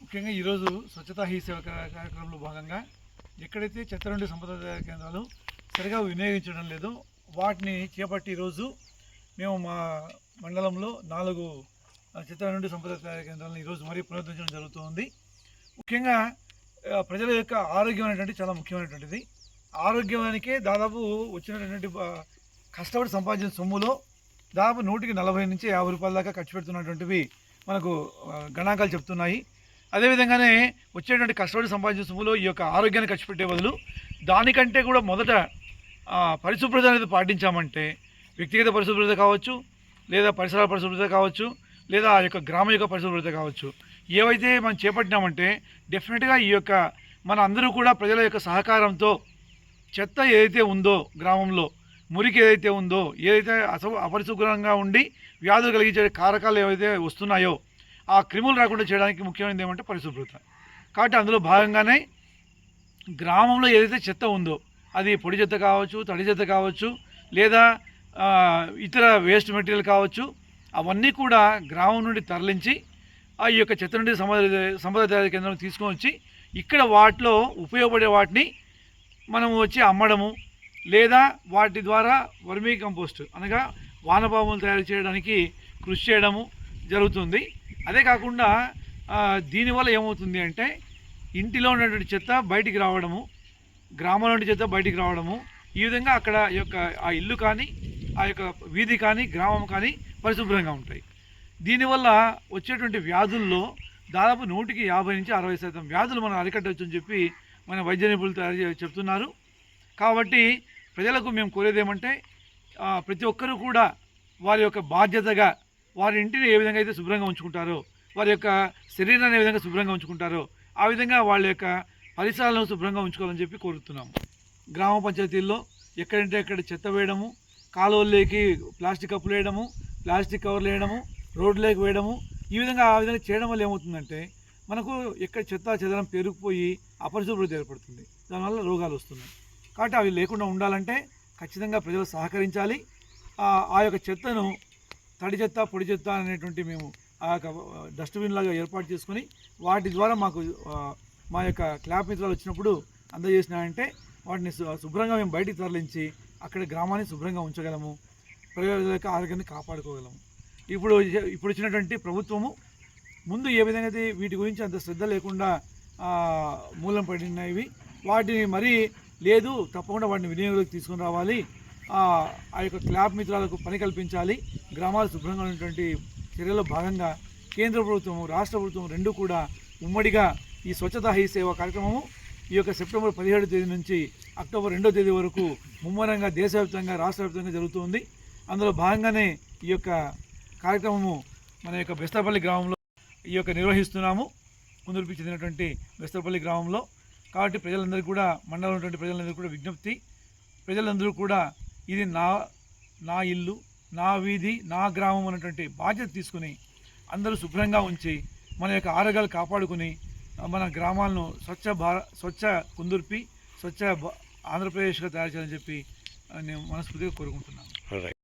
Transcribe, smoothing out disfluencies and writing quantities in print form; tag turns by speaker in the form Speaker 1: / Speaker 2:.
Speaker 1: ముఖ్యంగా ఈరోజు స్వచ్ఛతా హీ సేవ కార్యక్రమంలో భాగంగా ఎక్కడైతే చెత్త నుండి సంపద కేంద్రాలు సరిగా వినియోగించడం లేదో వాటిని చేపట్టి ఈరోజు మేము మా మండలంలో 4 చెత్త నుండి సంపద కేంద్రాలను ఈరోజు మరీ పునరుద్ధరించడం జరుగుతుంది. ముఖ్యంగా ప్రజల యొక్క ఆరోగ్యం అనేటువంటి చాలా ముఖ్యమైనటువంటిది. ఆరోగ్యానికే దాదాపు వచ్చినటువంటి కష్టపడి సంపాదించిన సొమ్ములో దాదాపు 100కి 40 నుంచి 50 రూపాయల దాకా ఖర్చు పెడుతున్నటువంటివి మనకు గణాంకాలు చెప్తున్నాయి. అదేవిధంగానే వచ్చేటువంటి కష్టపడి సంపాదించిన సొమ్ములో ఈ యొక్క ఆరోగ్యాన్ని ఖర్చు పెట్టే బదులు దానికంటే కూడా మొదట పరిశుభ్రత అనేది పాటించామంటే వ్యక్తిగత పరిశుభ్రత కావచ్చు, లేదా పరిసరాల పరిశుభ్రత కావచ్చు, లేదా ఆ యొక్క గ్రామం యొక్క పరిశుభ్రత కావచ్చు, ఏవైతే మనం చేపట్టినామంటే డెఫినెట్గా ఈ యొక్క మన అందరూ కూడా ప్రజల యొక్క సహకారంతో చెత్త ఏదైతే ఉందో గ్రామంలో మురికి ఏదైతే ఉందో, ఏదైతే అపరిశుభ్రంగా ఉండి వ్యాధులు కలిగించే కారకాలు ఏవైతే వస్తున్నాయో ఆ క్రిములు రాకుండా చేయడానికి ముఖ్యమైనది ఏమంటే పరిశుభ్రత. కాబట్టి అందులో భాగంగానే గ్రామంలో ఏదైతే చెత్త ఉందో అది పొడి చెత్త కావచ్చు, తడి చెత్త కావచ్చు, లేదా ఇతర వేస్ట్ మెటీరియల్ కావచ్చు, అవన్నీ కూడా గ్రామం నుండి తరలించి ఆ యొక్క చెత్త నుండి సంపద తయారీ కేంద్రం తీసుకొని వచ్చి ఇక్కడ వాటిలో ఉపయోగపడే వాటిని మనం వచ్చి అమ్మడము, లేదా వాటి ద్వారా వర్మీ కంపోస్ట్ అనగా వానపాములు తయారు చేయడానికి కృషి చేయడము జరుగుతుంది. అదే కాకుండా దీనివల్ల ఏమవుతుంది అంటే ఇంటిలో ఉన్నటువంటి చెత్త బయటికి రావడము, గ్రామంలో నుండి చెత్త బయటికి రావడము, ఈ విధంగా అక్కడ యొక్క ఆ ఇల్లు కానీ ఆ యొక్క వీధి కానీ గ్రామం కానీ పరిశుభ్రంగా ఉంటాయి. దీనివల్ల వచ్చేటువంటి వ్యాధుల్లో దాదాపు 100కి 50 నుంచి 60% వ్యాధులు మనం అరికట్టవచ్చని చెప్పి మన వైద్య నిపుణులు చెప్తున్నారు. కాబట్టి ప్రజలకు మేము కోరేది ఏమంటే ప్రతి ఒక్కరూ కూడా వారి యొక్క బాధ్యతగా వారి ఇంటిని ఏ విధంగా అయితే శుభ్రంగా ఉంచుకుంటారో, వారి యొక్క శరీరాన్ని ఏ విధంగా శుభ్రంగా ఉంచుకుంటారో ఆ విధంగా వాళ్ళ యొక్క పరిసరాలను శుభ్రంగా ఉంచుకోవాలని చెప్పి కోరుతున్నాము. గ్రామ పంచాయతీల్లో ఎక్కడంటే అక్కడ చెత్త వేయడము, కాలువల్లోకి ప్లాస్టిక్ కప్పులు వేయడము, ప్లాస్టిక్ కవర్లు వేయడము, రోడ్లోకి వేయడము, ఆ విధంగా చేయడం వల్ల ఏమవుతుందంటే మనకు ఎక్కడ చెత్త చెదరం పెరిగిపోయి అపరిశుభ్రత ఏర్పడుతుంది. దానివల్ల రోగాలు వస్తున్నాయి. కాబట్టి అవి లేకుండా ఉండాలంటే ఖచ్చితంగా ప్రజలు సహకరించాలి. ఆ యొక్క చెత్తను తడి చెత్త పొడి చెత్త అనేటువంటి మేము ఆ యొక్క డస్ట్బిన్ లాగా ఏర్పాటు చేసుకొని వాటి ద్వారా మాకు మా యొక్క క్లాబ్ మిత్రాలు వచ్చినప్పుడు అందజేసినాయంటే వాటిని శుభ్రంగా మేము బయటికి తరలించి అక్కడ గ్రామాన్ని శుభ్రంగా ఉంచగలము, ప్రజల యొక్క ఆరోగ్యాన్ని కాపాడుకోగలము. ఇప్పుడు వచ్చినటువంటి ప్రభుత్వము ముందు ఏ విధంగా అయితే వీటి గురించి అంత శ్రద్ధ లేకుండా మూలం పడినవి వాటిని మరీ లేదు తప్పకుండా వాటిని వినియోగంలోకి తీసుకుని రావాలి. ఆ యొక్క క్లాబ్ మిత్రాలకు పని కల్పించాలి. గ్రామాలు శుభ్రంగా ఉన్నటువంటి చర్యలో భాగంగా కేంద్ర ప్రభుత్వం రాష్ట్ర ప్రభుత్వం రెండూ కూడా ఉమ్మడిగా ఈ స్వచ్ఛతా హీ సేవ కార్యక్రమము ఈ యొక్క సెప్టెంబర్ 17వ తేదీ నుంచి అక్టోబర్ 2వ తేదీ వరకు ముమ్మరంగా దేశవ్యాప్తంగా రాష్ట్ర వ్యాప్తంగా జరుగుతుంది. అందులో భాగంగానే ఈ యొక్క కార్యక్రమము మన యొక్క బెస్తపల్లి గ్రామంలో ఈ యొక్క నిర్వహిస్తున్నాము, కుందుర్పి చెందినటువంటి బెస్తపల్లి గ్రామంలో. కాబట్టి ప్రజలందరికీ కూడా మండలంలో ఉన్నటువంటి ప్రజలందరికీ కూడా విజ్ఞప్తి, ప్రజలందరూ కూడా ఇది నా ఇల్లు, నా వీధి, నా గ్రామం అన్నటువంటి బాధ్యత తీసుకుని అందరూ శుభ్రంగా ఉంచి మన యొక్క ఆరోగ్యాలు కాపాడుకుని మన గ్రామాలను స్వచ్ఛ కుందుర్పి, స్వచ్ఛ ఆంధ్రప్రదేశ్గా తయారు చేయాలని చెప్పి నేను మనస్ఫూర్తిగా కోరుకుంటున్నాను.